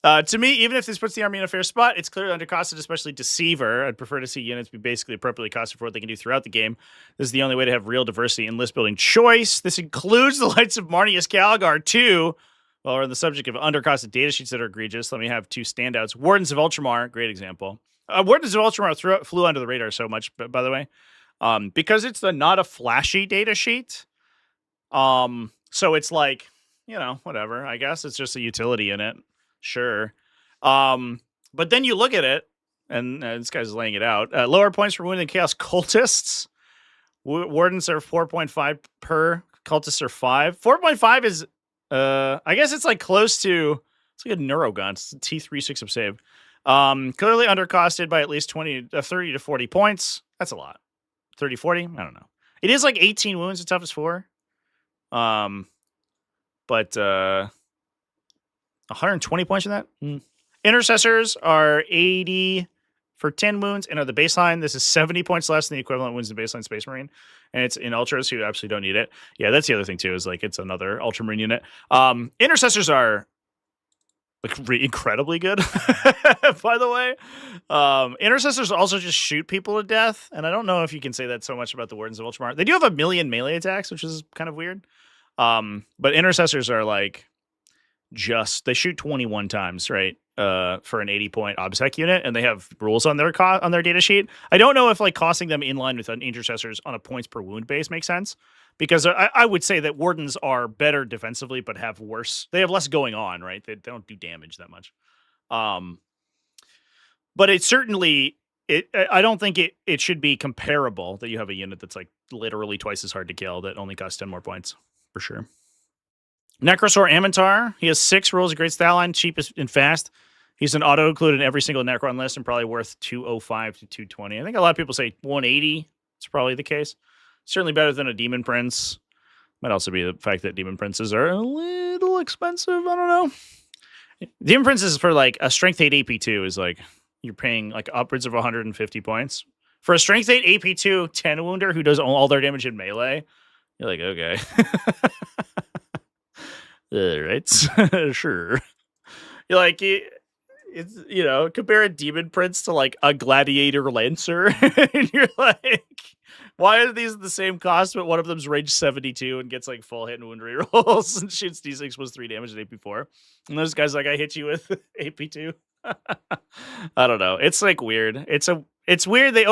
To me, even if this puts the army in a fair spot, it's clearly undercosted, especially Deceiver. I'd prefer to see units be basically appropriately costed for what they can do throughout the game. This is the only way to have real diversity in list building choice. This includes the Lights of Marneus Calgar too. While we're on the subject of undercosted datasheets that are egregious, let me have 2 standouts. Wardens of Ultramar, great example. Wardens of Ultramar flew under the radar so much, by the way, because it's not a flashy datasheet. So it's like, whatever. I guess it's just a utility in it. Sure. But then you look at it, and this guy's laying it out. Lower points for Wounded Chaos Cultists. Wardens are 4.5 per. Cultists are 5. 4.5 is, I guess it's like close to, it's like a Neurogun. It's a T36 of save. Clearly undercosted by at least 30 to 40 points. That's a lot. 30, 40? I don't know. It is like 18 wounds at toughest 4. But 120 points in that. Intercessors are 80 for 10 wounds and are the baseline. This is 70 points less than the equivalent wounds in baseline Space Marine. And it's in Ultras who absolutely don't need it. Yeah, that's the other thing too, is like it's another Ultramarine unit. Intercessors are like incredibly good, by the way. Intercessors also just shoot people to death. And I don't know if you can say that so much about the Wardens of Ultramar. They do have 1 million melee attacks, which is kind of weird. But intercessors are like, they shoot 21 times, right? For an 80-point OBSEC unit, and they have rules on their data sheet. I don't know if like costing them in line with intercessors on a points per wound base makes sense, Because I would say that Wardens are better defensively, but have worse. They have less going on, right? They don't do damage that much. But it certainly, I don't think it should be comparable that you have a unit that's like literally twice as hard to kill that only costs 10 more points, for sure. Necrosaur Amintar. He has 6 rolls, a great style line, cheapest and fast. He's an auto include in every single Necron list and probably worth 205 to 220. I think a lot of people say 180. It's probably the case. Certainly better than a Demon Prince. Might also be the fact that Demon Princes are a little expensive. I don't know. Demon Princes for like a Strength 8 AP2 is like you're paying like upwards of 150 points. For a Strength 8 AP2 10 wounder who does all their damage in melee, you're like, okay. All right. Sure. You're like, it's, you know, compare a Demon Prince to like a Gladiator Lancer. And you're like, why are these the same cost, but one of them's range 72 and gets like full hit and wound rerolls and shoots D6 plus 3 damage at AP4? And those guys like, I hit you with AP2. I don't know. It's like weird. It's weird. They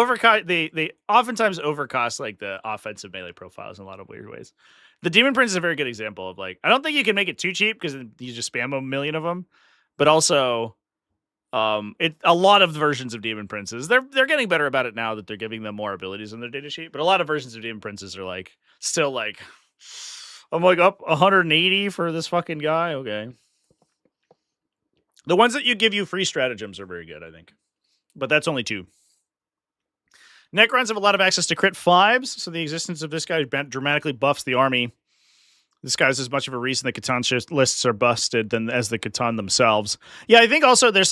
oftentimes overcost like the offensive melee profiles in a lot of weird ways. The Demon Prince is a very good example of like, I don't think you can make it too cheap because you just spam a million of them, but also a lot of versions of Demon Princes, they're getting better about it now that they're giving them more abilities in their data sheet, but a lot of versions of Demon Princes are like still like, I'm like up 180 for this fucking guy. Okay. The ones that you give you free stratagems are very good, I think, but that's only 2. Necrons have a lot of access to crit 5s, so the existence of this guy dramatically buffs the army. This guy's as much of a reason the Catan lists are busted than as the Catan themselves. Yeah, I think also there's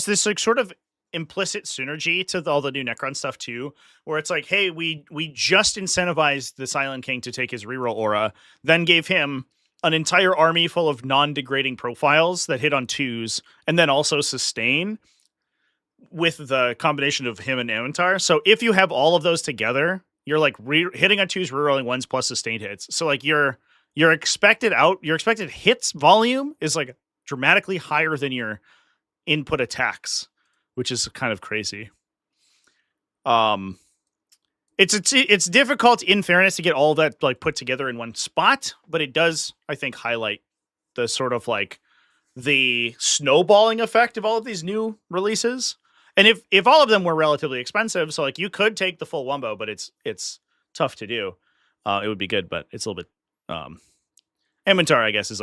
this like sort of implicit synergy to all the new Necron stuff too, where it's like, hey, we just incentivized the Silent King to take his reroll aura, then gave him an entire army full of non-degrading profiles that hit on 2s, and then also sustain with the combination of him and Amintar. So if you have all of those together, you're like hitting on 2s, rerolling 1s plus sustained hits. So like your expected hits volume is like dramatically higher than your input attacks, which is kind of crazy. It's difficult in fairness to get all that like put together in one spot, but it does, I think, highlight the sort of like the snowballing effect of all of these new releases. And if all of them were relatively expensive, so like you could take the full wumbo, but it's tough to do. It would be good, but it's a little bit Amintar, I guess, is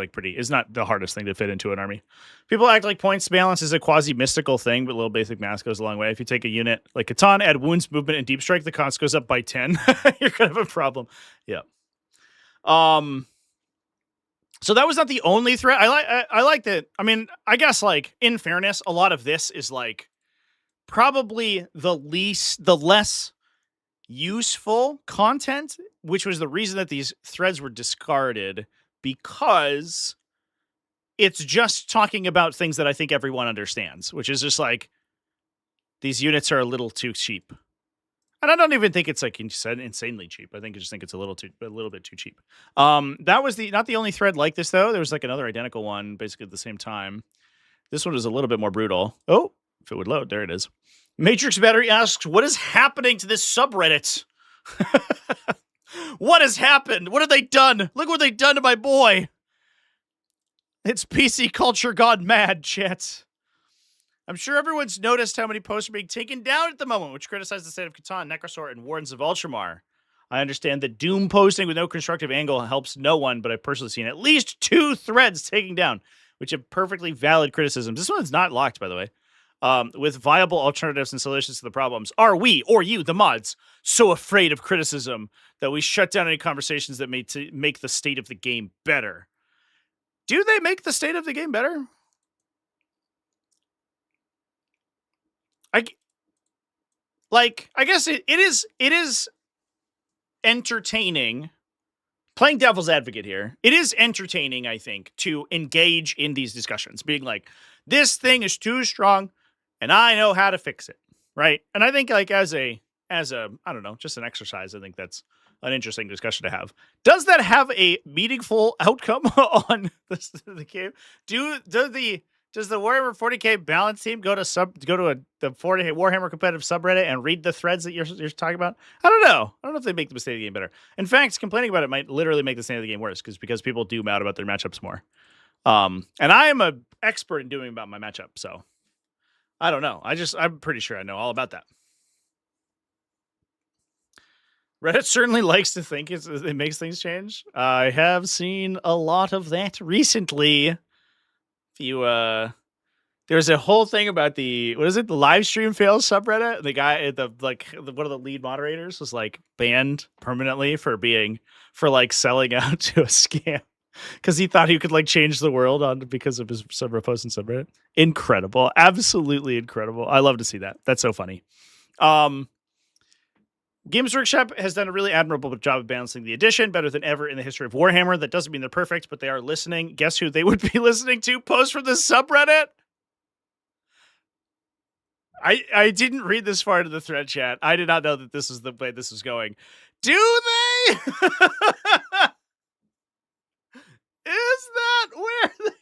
not the hardest thing to fit into an army. People act like points balance is a quasi-mystical thing, but little basic math goes a long way. If you take a unit like Catan, add wounds, movement, and deep strike, the cost goes up by 10. You're gonna have a problem. Yeah. So that was not the only threat. I like that. I mean, I guess like in fairness, a lot of this is like probably the less useful content, which was the reason that these threads were discarded, because it's just talking about things that I think everyone understands, which is just like these units are a little too cheap. And I don't even think it's like insanely cheap. I just think it's a little bit too cheap. That was not the only thread like this though. There was like another identical one basically at the same time. This one is a little bit more brutal. Oh, if it would load, there it is. Matrix Battery asks, what is happening to this subreddit? What has happened? What have they done? Look what they've done to my boy. It's PC culture gone mad, chat. I'm sure everyone's noticed how many posts are being taken down at the moment, which criticize the state of Catan, Necrosaur, and Wardens of Ultramar. I understand that Doom posting with no constructive angle helps no one, but I've personally seen at least 2 threads taken down, which have perfectly valid criticisms. This one's not locked, by the way. With viable alternatives and solutions to the problems. Are we, or you, the mods, so afraid of criticism that we shut down any conversations that make the state of the game better? Do they make the state of the game better? I guess it is entertaining. Playing devil's advocate here, it is entertaining, I think, to engage in these discussions, being like, this thing is too strong, and I know how to fix it, right? And I think, like, as a I don't know, just an exercise, I think that's an interesting discussion to have. Does that have a meaningful outcome on the game? Do Does the Warhammer 40k balance team go to the 40k Warhammer competitive subreddit and read the threads that you're talking about? I don't know. I don't know if they make the state of the game better. In fact, complaining about it might literally make the state of the game worse because people do mad about their matchups more. And I am an expert in doing about my matchup, so I don't know. I'm pretty sure I know all about that. Reddit certainly likes to think it makes things change. I have seen a lot of that recently. There's a whole thing about the live stream fails subreddit. The guy one of the lead moderators was like banned permanently for selling out to a scam because he thought he could like change the world because of his posts in subreddit. Incredible, absolutely incredible. I love to see that. That's so funny. Games Workshop has done a really admirable job of balancing the edition, better than ever in the history of Warhammer. That doesn't mean they're perfect, but they are listening. Guess who they would be listening to? Post from the subreddit. I didn't read this far into the thread chat. I did not know that this is the way this was going. Do they? Is that where they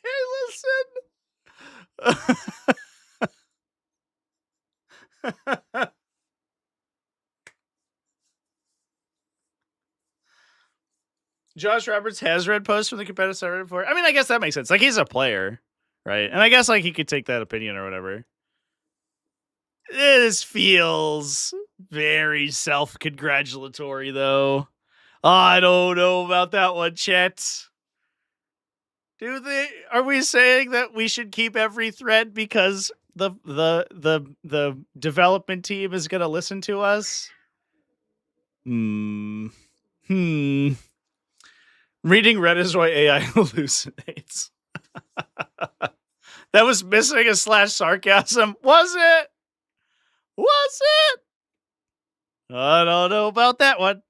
listen? Josh Roberts has read posts from the competitive server before. I mean, I guess that makes sense. Like, he's a player, right? And I guess like he could take that opinion or whatever. This feels very self-congratulatory, though. I don't know about that one, Chet. Are we saying that we should keep every thread because the development team is going to listen to us? Reading Reddit is why AI hallucinates. That was missing a /sarcasm. Was it? Was it? I don't know about that one.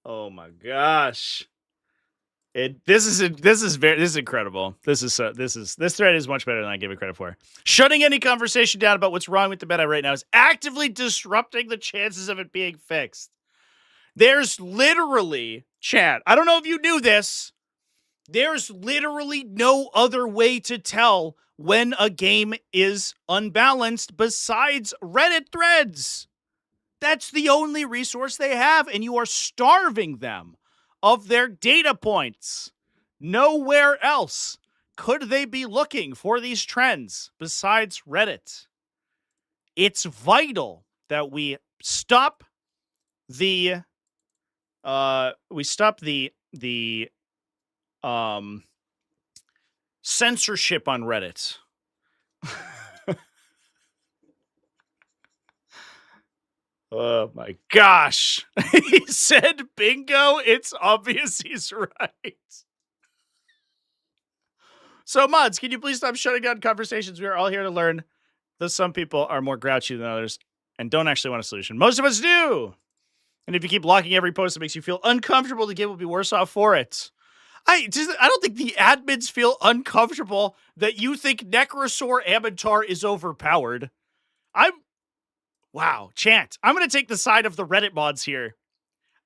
Oh my gosh. This is incredible. This thread is much better than I gave it credit for. Shutting any conversation down about what's wrong with the meta right now is actively disrupting the chances of it being fixed. There's literally, chat, I don't know if you knew this, there's literally no other way to tell when a game is unbalanced besides Reddit threads. That's the only resource they have, and you are starving them of their data points. Nowhere else could they be looking for these trends besides Reddit. It's vital that we stop the censorship on Reddit. Oh my gosh. He said bingo. It's obvious he's right. So mods, can you please stop shutting down conversations? We are all here to learn, though some people are more grouchy than others and don't actually want a solution. Most of us do. And if you keep blocking every post that makes you feel uncomfortable, the game will be worse off for it. I don't think the admins feel uncomfortable that you think Necrosaur Avatar is overpowered. Wow, chat. I'm going to take the side of the Reddit mods here.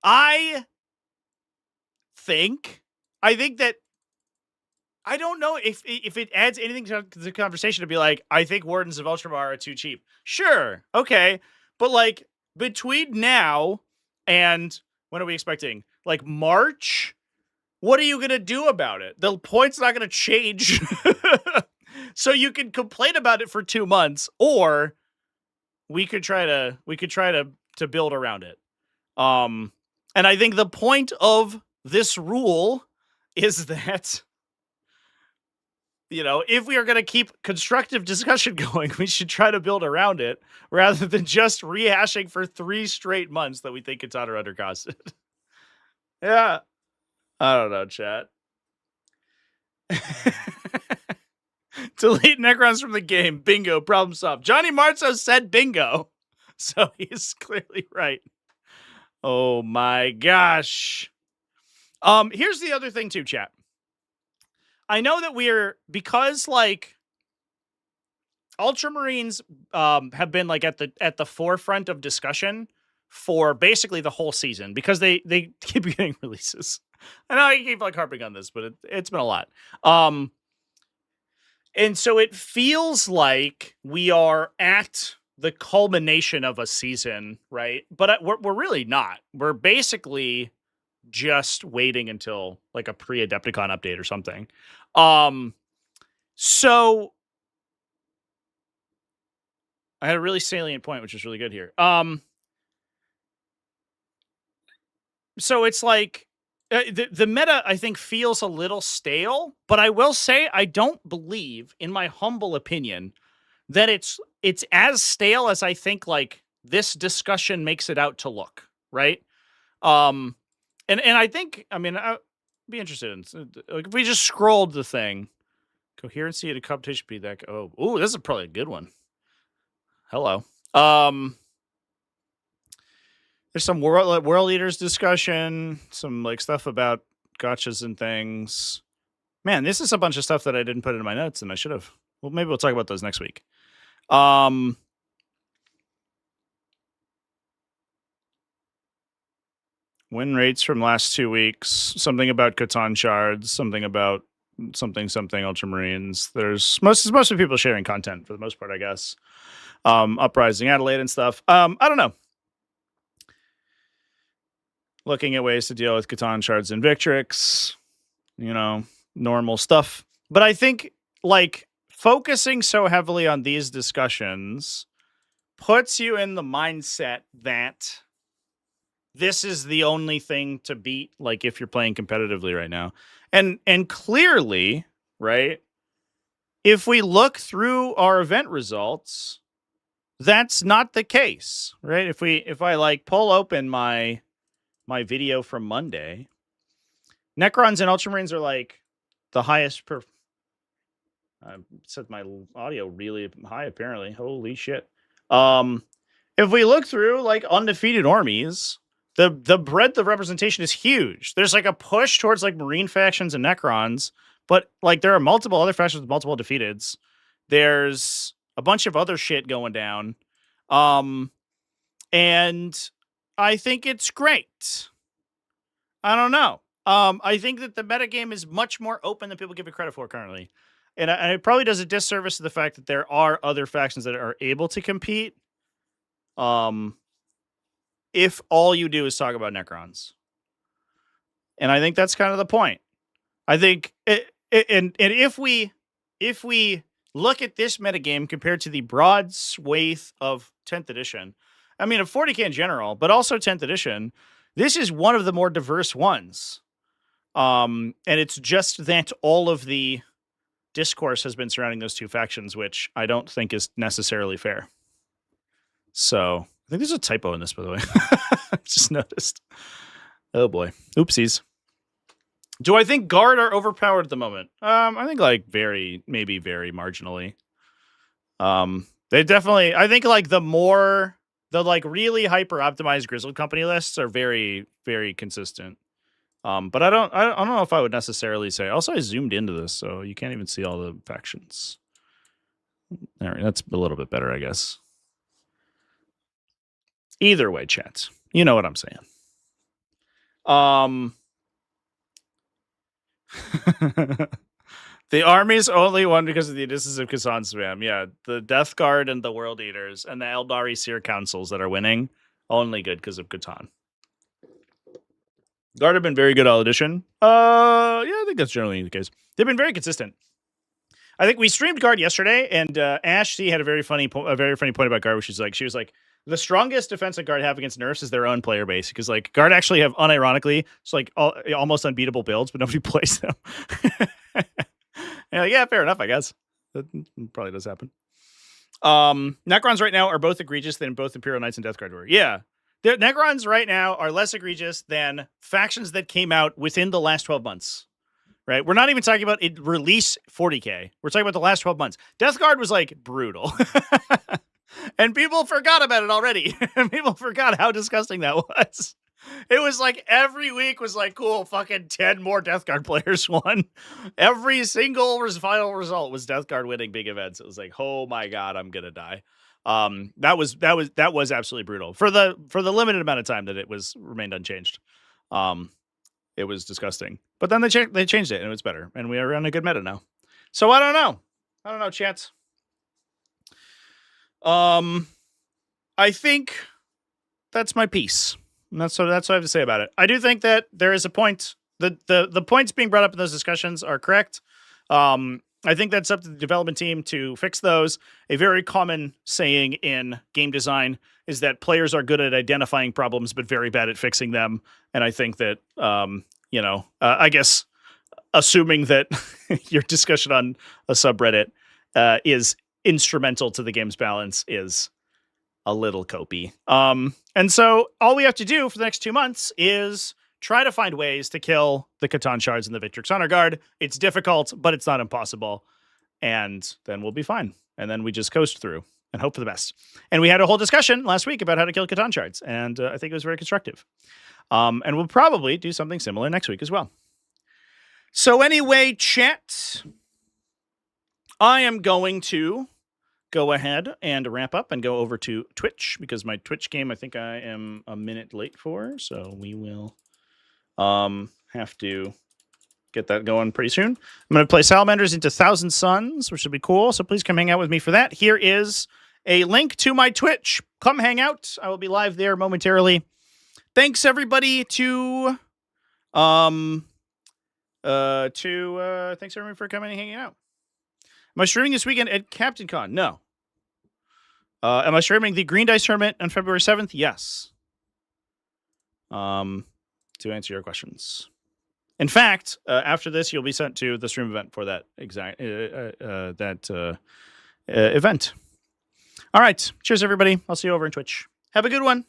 I think that I don't know if it adds anything to the conversation to be like, I think Wardens of Ultramar are too cheap. Sure, okay. But like between now and when are we expecting? Like March? What are you going to do about it? The point's not going to change. So you can complain about it for 2 months, or we could try to build around it. And I think the point of this rule is that, you know, if we are going to keep constructive discussion going, we should try to build around it rather than just rehashing for 3 straight months that we think it's under undercosted. Yeah. I don't know, chat. Delete Necrons from the game. Bingo. Problem solved. Johnny Marzo said bingo. So he's clearly right. Oh my gosh. Here's the other thing too, chat. I know that because like Ultramarines have been like at the forefront of discussion for basically the whole season because they keep getting releases. I know I keep like harping on this, but it's been a lot. And so it feels like we are at the culmination of a season, right? But we're really not. We're basically just waiting until like a pre-Adepticon update or something. So I had a really salient point, which is really good here. So it's like the meta, I think, feels a little stale, but I will say I don't believe, in my humble opinion, that it's as stale as I think like this discussion makes it out to look, right? And I think, I mean, I'd be interested in like if we just scrolled the thing, coherency at a competition feedback. Oh, this is probably a good one. Hello. There's some world leaders discussion, some like stuff about gotchas and things. Man, this is a bunch of stuff that I didn't put in my notes, and I should have. Well, maybe we'll talk about those next week. Win rates from last 2 weeks. Something about Catan shards. Something about something Ultramarines. There's mostly people sharing content for the most part, I guess. Uprising Adelaide and stuff. I don't know. Looking at ways to deal with Catan shards and Victrix, normal stuff. But I think like focusing so heavily on these discussions puts you in the mindset that this is the only thing to beat, like if you're playing competitively right now. And clearly, right, if we look through our event results, that's not the case, right? If I like pull open my video from Monday, Necrons and Ultramarines are like the highest per. I set my audio really high, apparently. Holy shit. If we look through like undefeated armies, the breadth of representation is huge. There's like a push towards like Marine factions and Necrons, but like there are multiple other factions with multiple defeateds. There's a bunch of other shit going down. And I think it's great. I don't know. I think that the metagame is much more open than people give it credit for currently. And it probably does a disservice to the fact that there are other factions that are able to compete. If all you do is talk about Necrons. And I think that's kind of the point. I think and if we look at this metagame compared to the broad swathe of 10th edition, I mean, of 40k in general, but also 10th edition, this is one of the more diverse ones. And it's just that all of the discourse has been surrounding those two factions, which I don't think is necessarily fair. So I think there's a typo in this, by the way. I just noticed. Oh boy. Oopsies. Do I think Guard are overpowered at the moment? I think like maybe very marginally. They definitely, I think like the like really hyper optimized Grizzled Company lists are very, very consistent. But I don't know if I would necessarily say. Also, I zoomed into this, so you can't even see all the factions. All right, that's a little bit better, I guess. Either way, chat. You know what I'm saying. The army's only won because of the additions of Kazan spam. Yeah, the Death Guard and the World Eaters and the Eldari Seer Councils that are winning, only good because of Catan. Guard have been very good all edition. Yeah, I think that's generally the case. They've been very consistent. I think we streamed Guard yesterday, and Ash C had a very funny point about Guard, which is like she was like, the strongest defense that Guard have against nerfs is their own player base, because like Guard actually have unironically it's like almost unbeatable builds, but nobody plays them. Yeah, fair enough, I guess. That probably does happen. Necrons right now are both egregious than both Imperial Knights and Death Guard were. Yeah. The Necrons right now are less egregious than factions that came out within the last 12 months. Right? We're not even talking about it release 40k. We're talking about the last 12 months. Death Guard was like brutal. And people forgot about it already. People forgot how disgusting that was. It was like every week was like, cool, fucking 10 more Death Guard players won. Every single final result was Death Guard winning big events. It was like, oh my God, I'm going to die. That was absolutely brutal for the limited amount of time that it remained unchanged. It was disgusting. But then they changed it and it was better, and we are on a good meta now. So I don't know, chance. I think that's my piece. And that's what I have to say about it. I do think that there is a point. The points being brought up in those discussions are correct. I think that's up to the development team to fix those. A very common saying in game design is that players are good at identifying problems, but very bad at fixing them. And I think that, I guess, assuming that your discussion on a subreddit is instrumental to the game's balance is a little copy. And so all we have to do for the next 2 months is try to find ways to kill the Catan Shards and the Victrix Honor Guard. It's difficult, but it's not impossible. And then we'll be fine. And then we just coast through and hope for the best. And we had a whole discussion last week about how to kill Catan Shards. And I think it was very constructive. And we'll probably do something similar next week as well. So anyway, chat, I am going to go ahead and wrap up and go over to Twitch because my Twitch game, I think I am a minute late for. So we will have to get that going pretty soon. I'm going to play Salamanders into Thousand Suns, which will be cool. So please come hang out with me for that. Here is a link to my Twitch. Come hang out. I will be live there momentarily. Thanks everybody thanks everyone for coming and hanging out. Am I streaming this weekend at Captain Con? No. Am I streaming the Green Dice Tournament on February 7th? Yes. To answer your questions. In fact, after this, you'll be sent to the stream event for that exact event. All right. Cheers, everybody. I'll see you over in Twitch. Have a good one.